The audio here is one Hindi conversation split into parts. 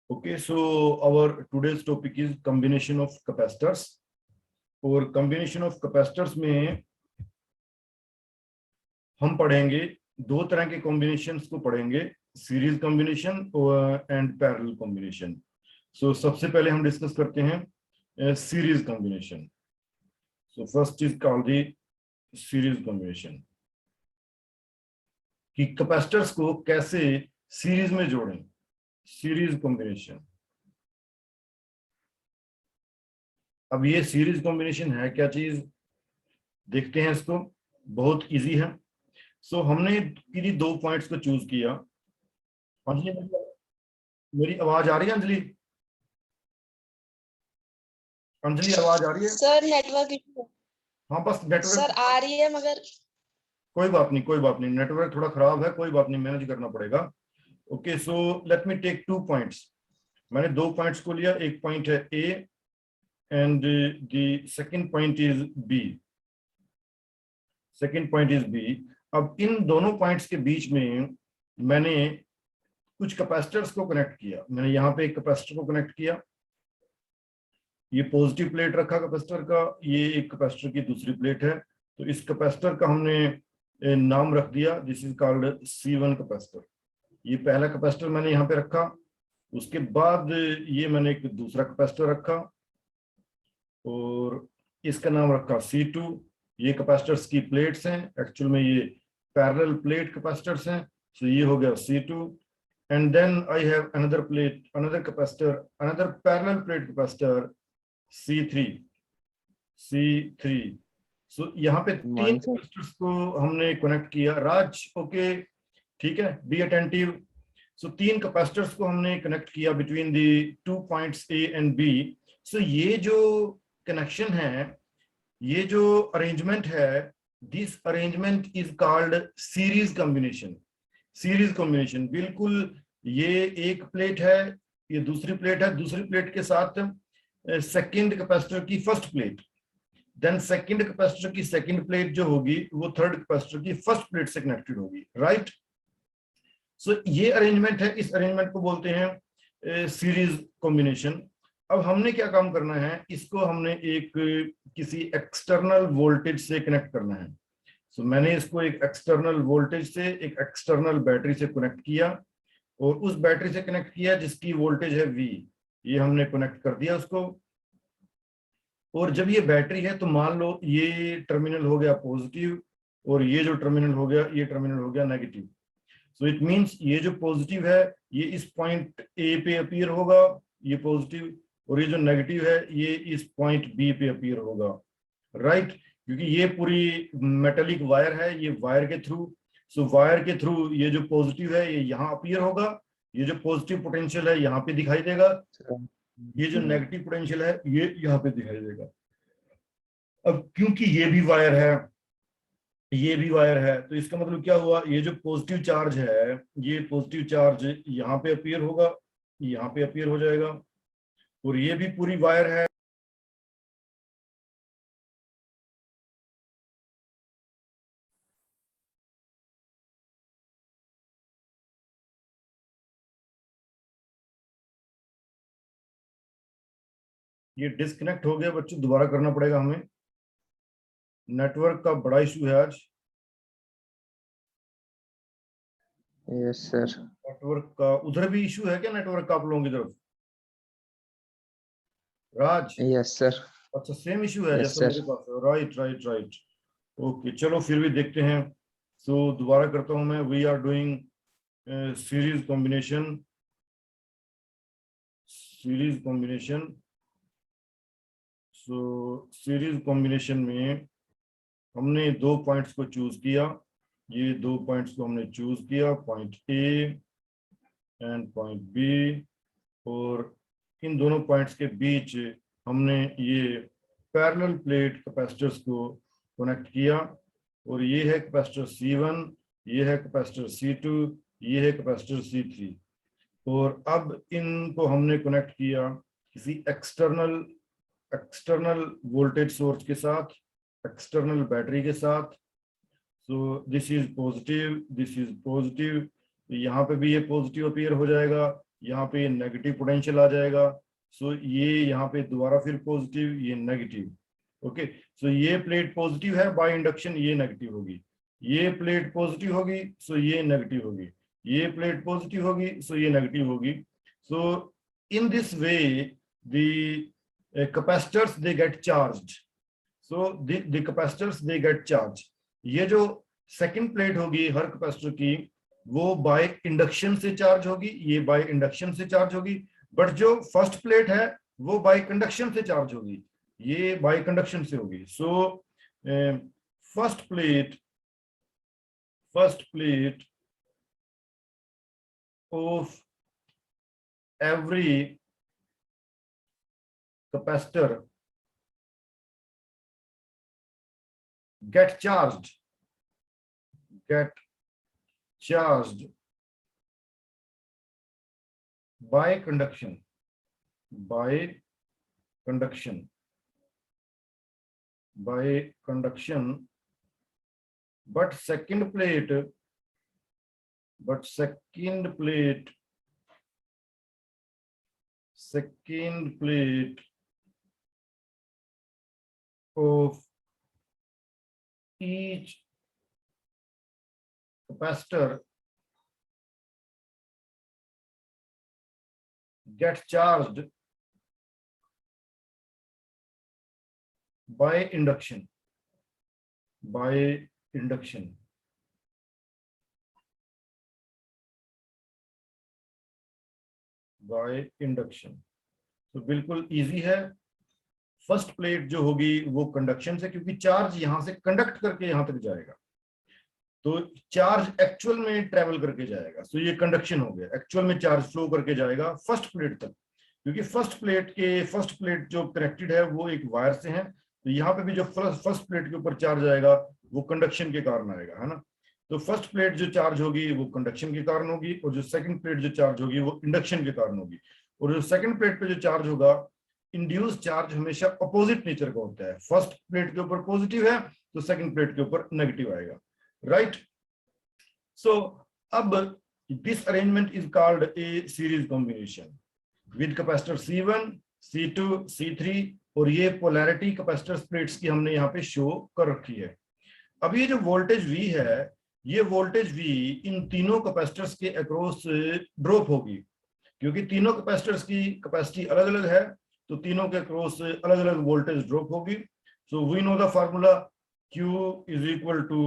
Okay, so our today's topic is combination of capacitors. और combination of capacitors में हम पढ़ेंगे दो तरह के combinations को पढ़ेंगे, series combination and parallel combination. So सबसे पहले हम डिस्कस करते हैं series combination. So first is called the series combination. कि कैपेसिटर्स को कैसे सीरीज में जोड़ें, सीरीज कॉम्बिनेशन. अब ये सीरीज कॉम्बिनेशन है क्या चीज, देखते हैं इसको. बहुत इजी है. सो हमने किन्हीं दो पॉइंट्स को चूज किया. अंजलि, मेरी आवाज आ रही है? अंजलि, अंजलि आवाज आ रही है? Sir network issue. हाँ बस नेटवर्क सर आ रही है मगर कोई बात नहीं, कोई बात नहीं, नेटवर्क थोड़ा खराब है, कोई बात नहीं, मैनेज करना पड़ेगा. Okay, so let me take 2 points. मैंने 2 पॉइंट्स को लिया. एक पॉइंट है ए and the second point is B. Second point is B. अब इन दोनों पॉइंट्स के बीच में मैंने कुछ कैपेसिटर्स को कनेक्ट किया. मैंने यहाँ पे एक कैपेसिटर को कनेक्ट किया. ये पॉजिटिव प्लेट रखा कैपेसिटर का, ये एक कैपेसिटर की दूसरी प्लेट है. तो इस कैपेसिटर का हमने नाम रख दिया, this is called C1 capacitor. ये पहला कैपेसिटर मैंने यहाँ पे रखा. उसके बाद ये मैंने एक दूसरा कैपेसिटर रखा और इसका नाम रखा C2. ये कैपेसिटर्स की प्लेट्स हैं, एक्चुअल में ये पैरेलल प्लेट कैपेसिटर्स हैं. सो ये हो गया C2. And then I have another plate, another capacitor, another parallel plate capacitor C3. So यहाँ पे 3 कैपेसिटर्स को हमने कनेक्ट किया. राज, ओके, ठीक है, बी अटेंटिव. सो 3 कैपेसिटर्स को हमने कनेक्ट किया between the 2 points A and B. सो ये जो कनेक्शन है, ये जो अरेंजमेंट है, this arrangement is called series combination. Series combination, बिल्कुल. ये एक प्लेट है, ये दूसरी प्लेट है, दूसरी प्लेट के साथ सेकंड कैपेसिटर की first plate, then second capacitor की सेकंड प्लेट जो होगी वो थर्ड कैपेसिटर की फर्स्ट प्लेट से कनेक्टेड होगी, राइट. सो ये अरेंजमेंट है, इस अरेंजमेंट को बोलते हैं सीरीज कॉम्बिनेशन. अब हमने क्या काम करना है, इसको हमने एक किसी एक्सटर्नल वोल्टेज से कनेक्ट करना है. सो मैंने इसको एक एक्सटर्नल वोल्टेज से, एक एक्सटर्नल बैटरी से कनेक्ट किया और उस बैटरी से कनेक्ट किया जिसकी वोल्टेज है V. ये हमने कनेक्ट कर दिया उसको. और जब ये बैटरी है तो मान लो ये टर्मिनल हो गया पॉजिटिव और ये जो टर्मिनल हो गया, ये टर्मिनल हो गया नेगेटिव. सो इट मींस ये जो पॉजिटिव है ये इस पॉइंट A पे अपीयर होगा, ये पॉजिटिव, और ये जो नेगेटिव है ये इस पॉइंट B पे अपीयर होगा, राइट. क्योंकि ये पूरी मेटेलिक वायर है, ये वायर के थ्रू. सो वायर के थ्रू ये जो पॉजिटिव है ये यहाँ अपीयर होगा, ये जो पॉजिटिव पोटेंशियल है यहाँ पे दिखाई देगा, ये जो नेगेटिव पोटेंशियल है ये यहाँ पे दिखाई देगा. अब क्योंकि ये भी वायर है, ये भी वायर है, तो इसका मतलब क्या हुआ, ये जो पॉजिटिव चार्ज है, ये पॉजिटिव चार्ज यहाँ पे अपीयर होगा, यहाँ पे अपीयर हो जाएगा. और ये भी पूरी वायर है. ये डिस्कनेक्ट हो गया बच्चों, दोबारा करना पड़ेगा हमें. नेटवर्क का बड़ा इशू है आज. Yes sir. नेटवर्क का उधर भी इशू है क्या, नेटवर्क का आप लोगों की तरफ? Raj, yes sir. अच्छा, सेम इशू है Yes, जैसे मेरे पास. Right right right. ओके, चलो फिर भी देखते हैं. सो दोबारा करता हूं मैं. We are doing series combination. Series combination. So series combination में हमने 2 पॉइंट्स को चूज किया. ये 2 पॉइंट्स को हमने चूज किया, point A and point B. और इन दोनों पॉइंट्स के बीच हमने ये पैरेलल प्लेट कैपेसिटर्स को कनेक्ट किया. और ये है कैपेसिटर C1, ये है कैपेसिटर C2, ये है कैपेसिटर C3. और अब इनको हमने कनेक्ट किया किसी एक्सटर्नल वोल्टेज सोर्स के साथ, एक्सटर्नल बैटरी के साथ. सो दिस इज पॉजिटिव, यहाँ पे भी ये पॉजिटिव अपीयर हो जाएगा, यहाँ पे नेगेटिव पोटेंशियल आ जाएगा। सो ये यहाँ पे दोबारा फिर पॉजिटिव, ये नेगेटिव। ओके, सो ये प्लेट पॉजिटिव है, बाय इंडक्शन ये नेगेटिव होगी, ये प्लेट पॉजिटिव होगी, सो ये नेगेटिव होगी, ये प्लेट पॉजिटिव होगी, सो ये नेगेटिव होगी। So in this way the capacitors they get charged, so the capacitors they get charge. ये जो सेकंड प्लेट होगी हर कैपेसिटर की, वो बाय इंडक्शन से चार्ज होगी, ये बाय इंडक्शन से चार्ज होगी, बट जो फर्स्ट प्लेट है वो बाय कंडक्शन से चार्ज होगी, ये बाय कंडक्शन से होगी। So first plate of every capacitor get charged by conduction, but second plate of each capacitor gets charged by induction. तो बिल्कुल इजी है। फर्स्ट प्लेट जो होगी वो कंडक्शन से, क्योंकि चार्ज यहां से कंडक्ट करके यहां तक जाएगा, तो चार्ज एक्चुअल में ट्रेवल करके जाएगा, तो ये कंडक्शन हो गया, एक्चुअल में चार्ज फ्लो करके जाएगा फर्स्ट प्लेट तक, क्योंकि फर्स्ट प्लेट जो कनेक्टेड है वो एक वायर से है, तो यहाँ पे भी जो फर्स्ट प्लेट के ऊपर चार्ज आएगा वो कंडक्शन के कारण आएगा, है ना। तो फर्स्ट प्लेट जो चार्ज होगी वो कंडक्शन के कारण होगी, और जो सेकंड प्लेट जो चार्ज होगी वो इंडक्शन के कारण होगी, और जो सेकंड प्लेट पे जो चार्ज होगा, इंड्यूस चार्ज हमेशा अपोजिट नेचर का होता है, फर्स्ट प्लेट के ऊपर पॉजिटिव है तो सेकंड प्लेट के ऊपर नेगेटिव आएगा, राइट। सो अब this arrangement is called a series combination with capacitor C1, C2, C3, और ये पोलैरिटी कैपेसिटर प्लेट्स की हमने यहाँ पे शो कर रखी है। अब ये जो वोल्टेज V है, ये वोल्टेज V इन तीनों कैपेसिटर्स के अक्रॉस ड्रॉप होगी, क्योंकि तीनों कैपेसिटर्स की कैपेसिटी अलग अलग है, तो तीनों के अक्रॉस अलग अलग वोल्टेज ड्रॉप होगी। So we know the formula Q is equal to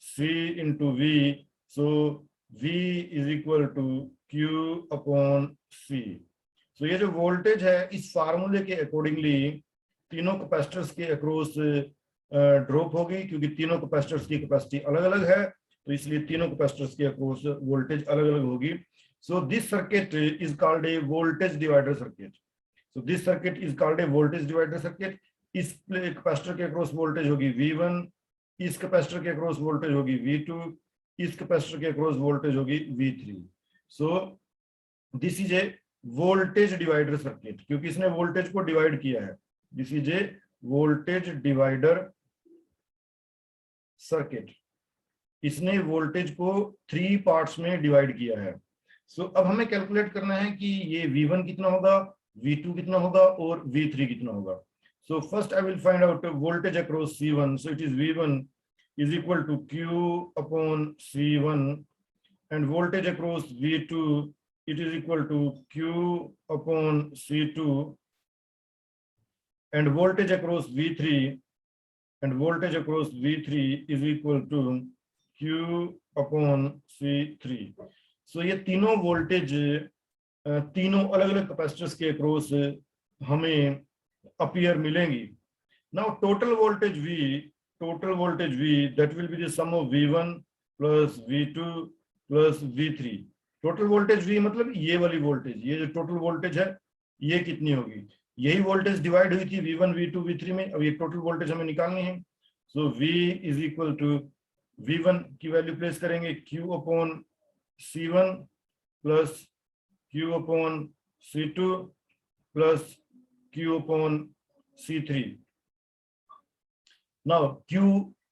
C into V, so V is equal to Q upon C। So ये जो वोल्टेज है इस फार्मूले के अकॉर्डिंगली तीनों कैपेसिटर्स के अक्रॉस ड्रॉप होगी, क्योंकि तीनों कैपेसिटर्स की कैपेसिटी अलग अलग है, तो इसलिए तीनों कैपेसिटर्स के अक्रॉस वोल्टेज अलग अलग होगी। So this circuit is called a voltage divider circuit. इस कैपेसिटर के अक्रॉस वोल्टेज होगी V1, इस कैपेसिटर के अक्रॉस वोल्टेज होगी V2, इस कैपेसिटर के अक्रॉस वोल्टेज होगी V3। So this is a voltage divider circuit, क्योंकि इसने वोल्टेज को डिवाइड किया है, this is a voltage divider circuit, इसने वोल्टेज को 3 पार्ट्स में डिवाइड किया है। सो अब हमें कैलकुलेट करना है कि ये V1 कितना होगा, V2 कितना होगा और V3 कितना होगा। So first I will find out voltage across C1, so it is V1 is equal to Q upon C1, and voltage across V2 it is equal to Q upon C2, and voltage across V3 is equal to Q upon C3। सो ये तीनों वोल्टेज तीनों अलग अलग कैपेसिटर्स के अक्रॉस हमें अपीयर मिलेंगी। Now total voltage V that will be the sum of V1 plus V2 plus V3। Total voltage V मतलब ये वाली वोल्टेज, ये जो टोटल वोल्टेज है ये कितनी होगी, यही वोल्टेज डिवाइड हुई थी V1, V2, V3 में, अब ये टोटल वोल्टेज हमें निकालनी है। So V is equal to V1 की वैल्यू प्लेस करेंगे Q upon C1 plus Q upon C2 plus Q upon C3। Now Q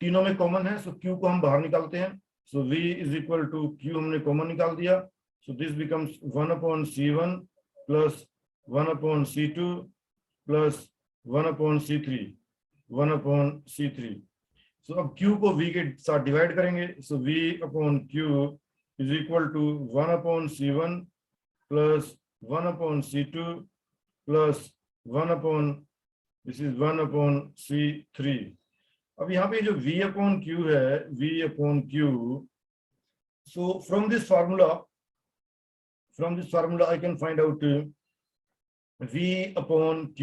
तीनों में कॉमन है, सो Q को हम बाहर निकालते हैं। So V is equal to Q हमने कॉमन निकाल दिया, so this becomes 1/C1 plus 1/C2 plus 1/C3, 1/C3। So अब Q को V के साथ डिवाइड करेंगे, so V/Q is equal to 1/C1 plus 1/C2 plus 1/C3। अब यहाँ पे जो V/Q है, V/Q, so from this formula I can find out V/Q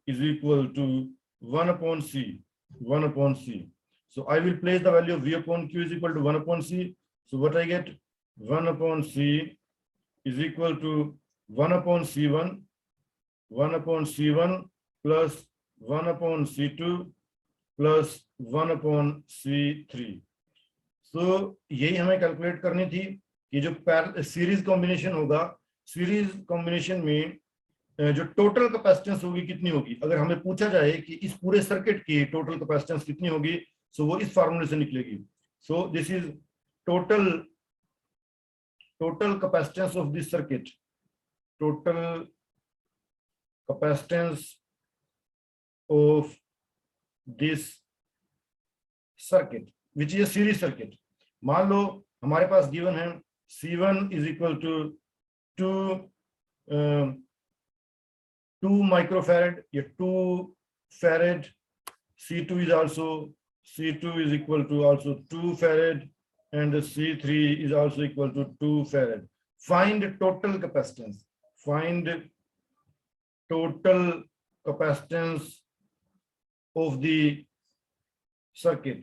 is equal to 1/C. So I will place the value of V/Q is equal to 1/C. So what I get, 1/C is equal to 1/C1 plus 1/C2 plus 1/C3। सो यही हमें कैलकुलेट करनी थी कि जो सीरीज कॉम्बिनेशन होगा, सीरीज कॉम्बिनेशन में जो टोटल कैपेसिटेंस होगी कितनी होगी। अगर हमें पूछा जाए कि इस पूरे सर्किट की टोटल कैपेसिटेंस कितनी होगी, सो वो इस फार्मूले से निकलेगी। सो this is total capacitance of this circuit, total capacitance of this circuit which is a series circuit। मान लो हमारे पास गिवन है C1 is equal to 2 microfarad या 2 farad, C2 is equal to also 2 farad and C3 is also equal to 2 farad। Find total capacitance, find total capacitance of the circuit।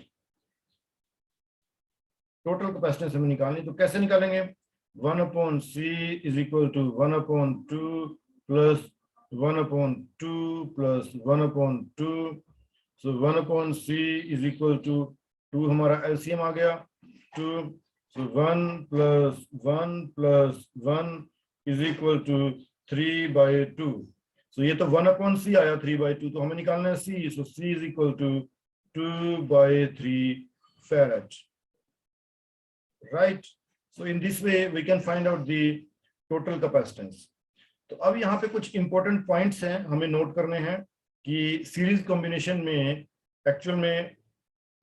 Total capacitance हमें निकालनी, तो कैसे निकालेंगे, 1/C is equal to 1/2 plus 1/2 plus 1/2। so 1/C is equal to 2, हमारा LCM आ गया 2। so 1 plus 1 plus 1 is equal to 3/2। so ये तो 1/C आया 3/2, तो हमें निकालना है C। so C is equal to 2/3 farad, right? so in this way we can find out the total capacitance। तो अब यहाँ पे कुछ इंपॉर्टेंट पॉइंट्स हैं हमें नोट करने हैं कि सीरीज कॉम्बिनेशन में एक्चुअल में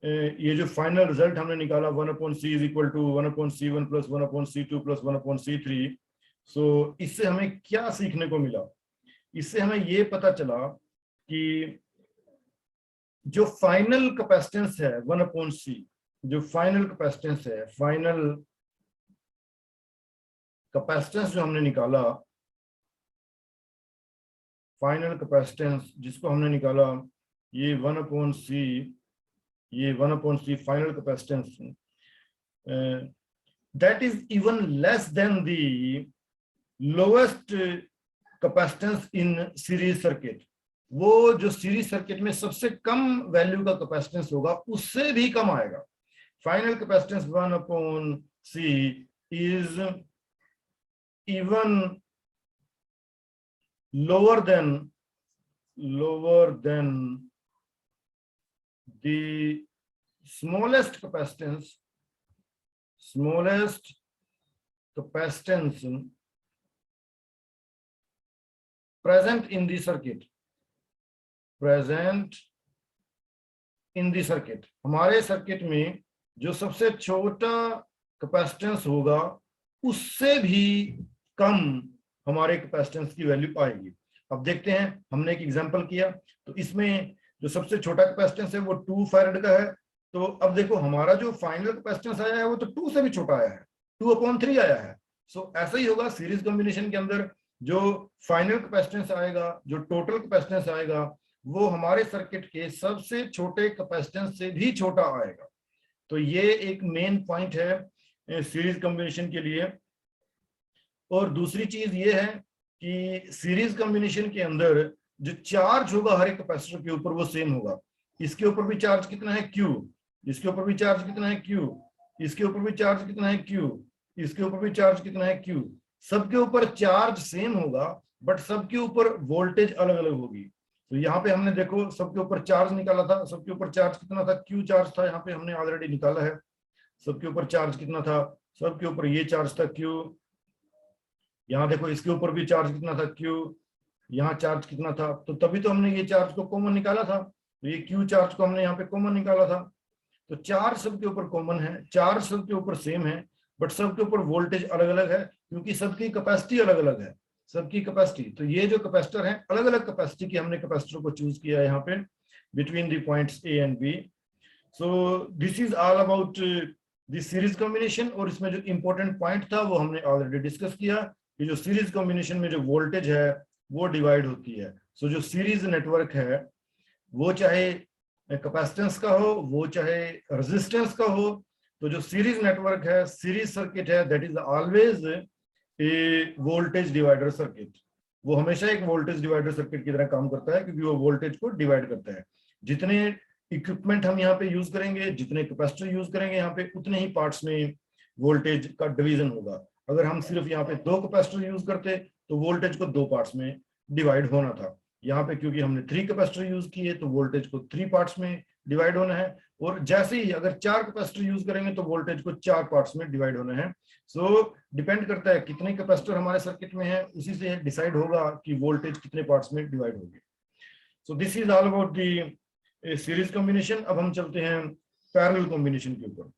ये जो फाइनल रिजल्ट हमने निकाला 1/C is equal to 1/C1 plus 1/C2 plus 1/C3। so इससे हमें क्या सीखने को मिला, इससे हमें ये पता चला कि जो फाइनल कैपेसिटेंस है 1/C, जो फाइनल कैपेसिटेंस है, फाइनल कैपेसिटेंस जो हमने निकाला, फाइनल कैपेसिटेंस जिसको हमने निकाला, ये 1/C, ये 1/C final capacitance, that is even less than the lowest capacitance in series circuit. वो जो सीरीज सर्किट में सबसे कम वैल्यू का कैपेसिटेंस होगा उससे भी कम आएगा। Final capacitance 1/C is even lower than the smallest capacitance present in the circuit, हमारे सर्किट में जो सबसे छोटा कैपेसिटेंस होगा उससे भी कम हमारे कैपेसिटेंस की वैल्यू आएगी। अब देखते हैं, हमने एक एग्जांपल किया, तो इसमें जो सबसे छोटा कैपेसिटेंस है वो 2 फैरेड का है। तो अब देखो हमारा जो फाइनल कैपेसिटेंस आया है वो तो 2 से भी छोटा आया है, 2/3 आया है। सो ऐसा ही होगा सीरीज कॉम्बिनेशन के अंदर, जो फाइनल कैपेसिटेंस आएगा, जो टोटल कैपेसिटेंस आएगा, वो हमारे सर्किट के सबसे छोटे कैपेसिटेंस से भी छोटा आएगा। तो ये एक मेन पॉइंट है सीरीज कॉम्बिनेशन के लिए। और दूसरी चीज ये है कि सीरीज कॉम्बिनेशन के अंदर जो चार्ज होगा हर एक कैपेसिटर के ऊपर वो सेम होगा। इसके ऊपर भी चार्ज कितना है Q, इसके ऊपर भी चार्ज कितना है Q, इसके ऊपर भी चार्ज कितना है Q, इसके ऊपर भी चार्ज कितना है Q। सबके ऊपर चार्ज सेम होगा बट सबके ऊपर वोल्टेज अलग अलग होगी। तो यहाँ पे हमने देखो सबके ऊपर चार्ज निकाला था, सबके ऊपर चार्ज कितना था, क्यू चार्ज था, यहाँ पे हमने ऑलरेडी निकाला है। सबके ऊपर चार्ज कितना था, सबके ऊपर ये चार्ज था क्यू। यहाँ देखो इसके ऊपर भी चार्ज कितना था क्यू, यहाँ चार्ज कितना था, तो तभी तो हमने ये चार्ज को कॉमन निकाला था। तो ये क्यू चार्ज को हमने यहाँ पे कॉमन निकाला था। तो चार्ज सबके ऊपर कॉमन है, चार्ज सबके ऊपर सेम है, बट सबके ऊपर वोल्टेज अलग अलग है, क्योंकि सबकी कैपेसिटी अलग अलग है, सबकी कैपेसिटी। तो ये जो कैपेसिटर है अलग अलग कैपेसिटी की हमने कैपेसिटर को चूज किया है यहाँ पे between the points A and B. So this is all about the series combination. और इसमें जो इंपॉर्टेंट पॉइंट था वो हमने ऑलरेडी डिस्कस किया कि जो सीरीज कॉम्बिनेशन में जो वोल्टेज है वो डिवाइड होती है। सो जो सीरीज नेटवर्क है वो चाहे कैपेसिटेंस का हो, वो चाहे रेजिस्टेंस का हो, तो जो सीरीज नेटवर्क है, सीरीज सर्किट है, that is always a voltage divider circuit. वो हमेशा एक वोल्टेज डिवाइडर सर्किट की तरह काम करता है, क्योंकि वो वोल्टेज को डिवाइड करता है। जितने इक्विपमेंट हम यहाँ पे यूज करेंगे, जितने कैपेसिटर यूज करेंगे यहाँ पे, उतने ही पार्ट्स में वोल्टेज का डिवीजन होगा। अगर हम सिर्फ यहाँ पे 2 कैपेसिटर यूज करते तो वोल्टेज को 2 पार्ट्स में डिवाइड होना था। यहाँ पे क्योंकि हमने 3 कैपेसिटर यूज किए तो वोल्टेज को 3 पार्ट्स में डिवाइड होना है। और जैसे ही अगर 4 कैपेसिटर यूज करेंगे तो वोल्टेज को 4 पार्ट्स में डिवाइड होना है। सो डिपेंड करता है कितने कैपेसिटर हमारे सर्किट में है, उसी से डिसाइड होगा कि वोल्टेज कितने पार्ट्स में डिवाइड होगी। सो this is all about the series combination. अब हम चलते हैं पैरेलल कॉम्बिनेशन के ऊपर।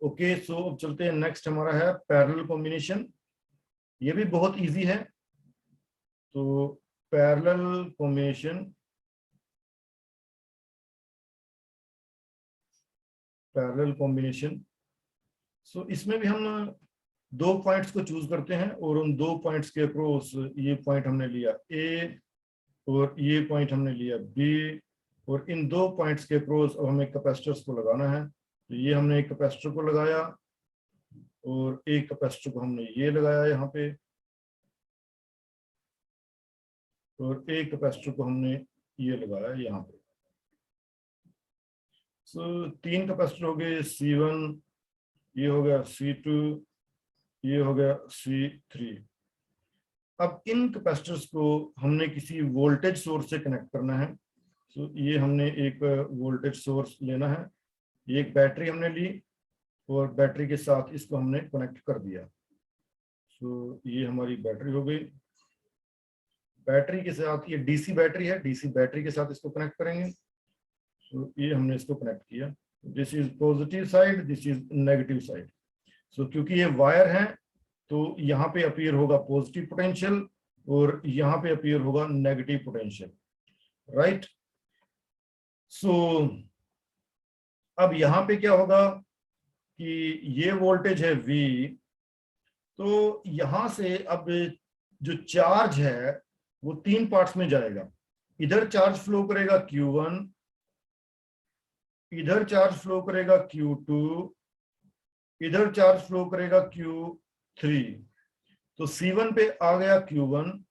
ओके, सो अब चलते हैं, नेक्स्ट हमारा है पैरेलल कॉम्बिनेशन। ये भी बहुत इजी है। तो पैरेलल कॉम्बिनेशन, पैरेलल कॉम्बिनेशन, सो इसमें भी हम 2 पॉइंट्स को चूज करते हैं और उन 2 पॉइंट्स के अक्रॉस, ये पॉइंट हमने लिया ए और ये पॉइंट हमने लिया बी, और इन 2 पॉइंट्स के अक्रॉस अब हमें कैपेसिटर्स को लगाना है। तो ये हमने एक कैपेसिटर को लगाया और एक कैपेसिटर को हमने ये लगाया यहाँ पे, और एक कैपेसिटर को हमने ये लगाया यहाँ पे। सो 3 कैपेसिटर हो गए C1, ये हो गया C2, ये हो गया C3। अब इन कैपेसिटर्स को हमने किसी वोल्टेज सोर्स से कनेक्ट करना है। सो ये हमने एक वोल्टेज सोर्स लेना है, एक बैटरी हमने ली और बैटरी के साथ इसको हमने कनेक्ट कर दिया। सो ये हमारी बैटरी हो गई। बैटरी के साथ, ये डीसी बैटरी है, डीसी बैटरी के साथ इसको कनेक्ट करेंगे। सो ये हमने इसको कनेक्ट किया। This is positive side, this is negative side. So क्योंकि ये वायर है तो यहाँ पे अपीयर होगा पॉजिटिव पोटेंशियल और यहाँ पे अपीयर होगा नेगेटिव पोटेंशियल, राइट। सो अब यहाँ पे क्या होगा कि ये वोल्टेज है V, तो यहां से अब जो चार्ज है वो 3 पार्ट्स में जाएगा। इधर चार्ज फ्लो करेगा Q1, इधर चार्ज फ्लो करेगा Q2, इधर चार्ज फ्लो करेगा Q3। तो C1 पे आ गया Q1,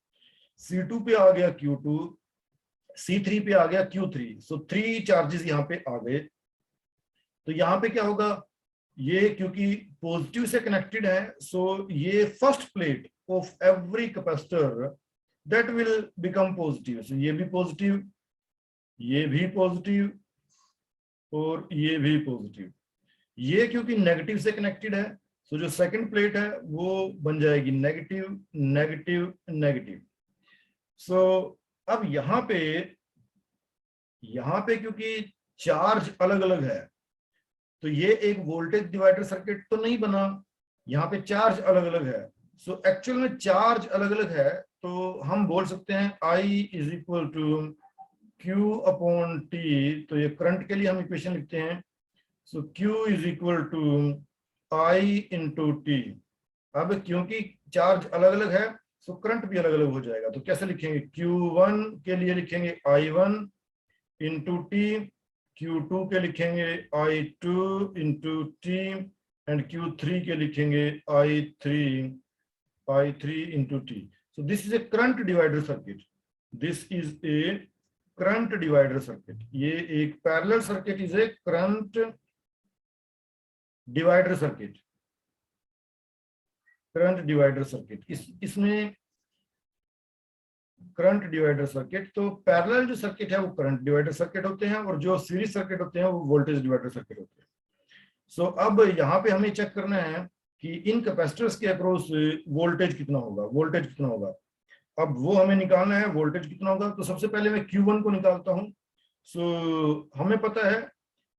C2 पे आ गया Q2, C3 पे आ गया Q3। सो 3 चार्जेस यहाँ पे आ गए। तो यहाँ पे क्या होगा, ये क्योंकि पॉजिटिव से कनेक्टेड है, सो ये first plate of every capacitor that will become positive. So ये भी पॉजिटिव, ये भी पॉजिटिव और ये भी पॉजिटिव। ये क्योंकि नेगेटिव से कनेक्टेड है, सो जो सेकंड प्लेट है वो बन जाएगी नेगेटिव नेगेटिव नेगेटिव। सो अब यहाँ पे क्योंकि चार्ज अलग अलग है तो ये एक वोल्टेज डिवाइडर सर्किट तो नहीं बना, यहाँ पे चार्ज अलग अलग है। सो एक्चुअल में चार्ज अलग अलग है, तो हम बोल सकते हैं I is equal to Q upon T, तो ये करंट के लिए हम इक्वेशन लिखते हैं, so Q is equal to I into T. अब क्योंकि चार्ज अलग अलग है, सो करंट भी अलग अलग हो जाएगा, तो कैसे लिखेंगे, Q1 के लिए लिखेंगे I1 इंटू टी, Q2 के लिखेंगे I2 into T, and Q3 के लिखेंगे I3 into T. So this is a current divider circuit, this is a current divider circuit. ये एक parallel circuit is a current divider circuit, current divider circuit. इसमें करंट डिवाइडर सर्किट, तो पैरेलल जो सर्किट है वो करंट डिवाइडर सर्किट होते हैं, और जो सीरीज सर्किट होते हैं वो वोल्टेज डिवाइडर सर्किट होते हैं। सो अब यहाँ पे हमें चेक करना है कि इन कैपेसिटर्स के अक्रॉस वोल्टेज कितना होगा, वोल्टेज कितना होगा। अब वो हमें निकालना है, वोल्टेज कितना होगा। तो सबसे पहले मैं Q1 को निकालता हूं। सो हमें पता है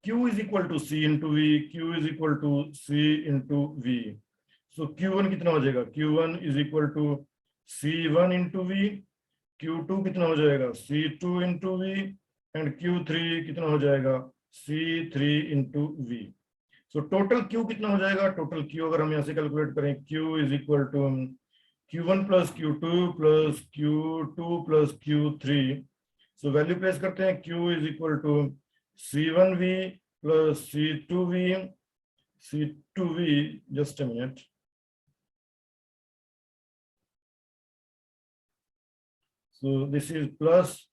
Q is equal to C into V, Q is equal to C into V. So Q1 कितना हो जाएगा, Q1 is equal to C1 into V, Q2 कितना हो जाएगा, C2 into we, and Q3 कितना हो जाएगा, C3 into V. So total Q कितना हो जाएगा, टोटल Q अगर हम यहाँ से कैलकुलेट करें, Q is equal to Q1 plus Q2 plus Q2 plus Q3। So value place करते हैं, Q is equal to C1V plus C2V, just a minute. So this is plus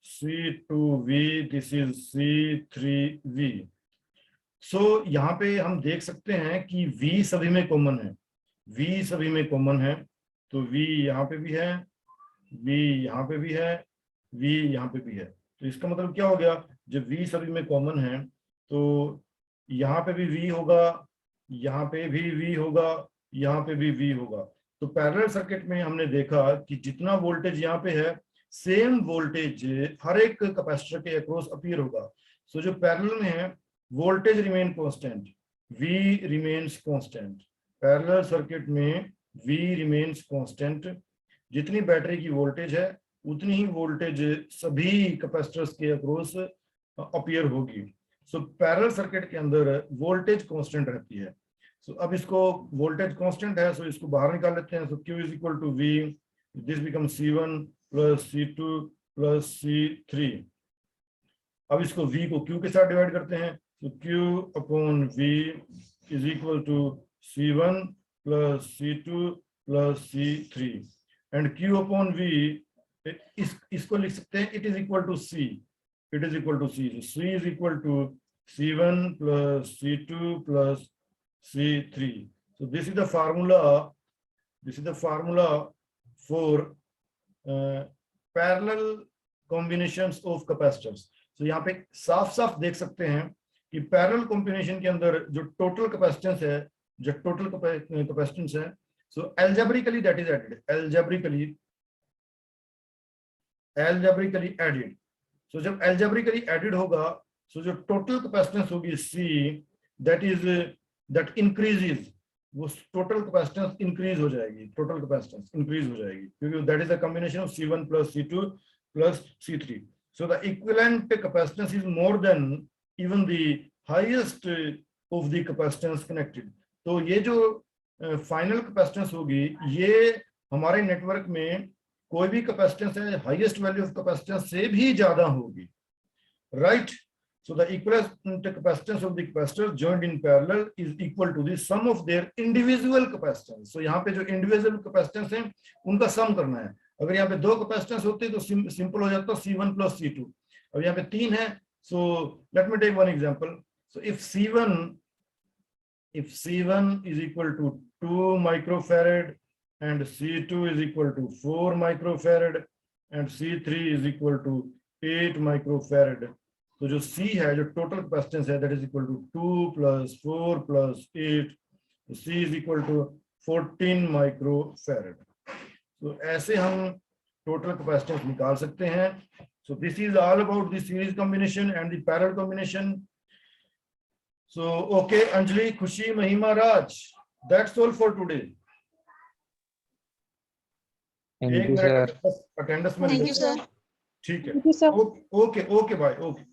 C2V, this is C3V. So यहाँ पे हम देख सकते हैं कि V सभी में कॉमन है, V सभी में कॉमन है, तो V यहाँ पे भी है, V यहाँ पे भी है, V यहाँ पे भी है। तो इसका मतलब क्या हो गया, जब V सभी में कॉमन है तो यहाँ पे भी V होगा, यहाँ पे भी V होगा, यहाँ पे भी V होगा। तो पैरेलल सर्किट में हमने देखा कि जितना वोल्टेज यहाँ पे है, सेम वोल्टेज हर एक कैपेसिटर के अक्रॉस अपीयर होगा। सो जो पैरेलल में है, voltage remain constant, V remains constant. Parallel circuit में V रिमेन्स कांस्टेंट। जितनी बैटरी की वोल्टेज है उतनी ही वोल्टेज सभी कैपेसिटर्स के अक्रॉस अपीयर होगी। सो पैरेलल सर्किट के अंदर वोल्टेज कांस्टेंट रहती है। सो अब इसको वोल्टेज कांस्टेंट है, सो इसको बाहर निकाल लेते हैं। So Q is equal to V, this become C1 plus C2 plus C3। अब इसको V को Q के साथ डिवाइड करते हैं, तो Q upon V is equal to C1 plus C2 plus C3, and Q upon V इसको लिख सकते हैं, it is equal to C, it is equal to C, C is equal to C1 plus C2 plus C3. So this is the formula, this is the formula for parallel combinations of capacitors. So यहाँ पे साफ साफ देख सकते हैं कि पैरेलल कॉम्बिनेशन के अंदर जो टोटल कैपेसिटेंस है, जो टोटल कैपेसिटेंस है, so algebraically that is added, algebraically added. So जब एल्जेब्रिकली एडेड होगा, सो जो टोटल कैपेसिटेंस होगी C, that increases, वो टोटल कैपेसिटेंस इंक्रीज हो जाएगी, टोटल कैपेसिटेंस इंक्रीज हो जाएगी, क्योंकि that is the combination of C1 plus C2 plus C3. So the equivalent capacitance is more than even the highest of the capacitance connected. तो ये जो फाइनल कैपेसिटेंस होगी, ये हमारे नेटवर्क में कोई भी कैपेसिटेंस है, हाईएस्ट वैल्यू ऑफ कैपेसिटेंस से भी ज्यादा होगी, right? So the equivalent capacitance of the capacitors joined in parallel is equal to the sum of their individual capacitance. So यहाँ पे जो individual capacitance है उनका sum करना है। अगर यहाँ पे दो capacitance होते तो सिंपल हो जाता C1 plus C2। अब यहाँ पे तीन है, so let me take one example. So if C1 is equal to 2 microfarad and C2 is equal to 4 microfarad and C3 is equal to 8 microfarad. तो जो C है, जो टोटल कैपेसिटेंस है, that is equal to 2 plus 4 plus 8, तो C is equal to 14 microfarad. तो ऐसे हम टोटल कैपेसिटेंस निकाल सकते हैं। So this is all about the series combination and the parallel combination. So okay Anjali, Khushi, Mahima, Raj, that's all for today. Thank you, sir. Attendance में Thank you, sir. ठीक है, Thank you, sir. Okay okay bye, okay.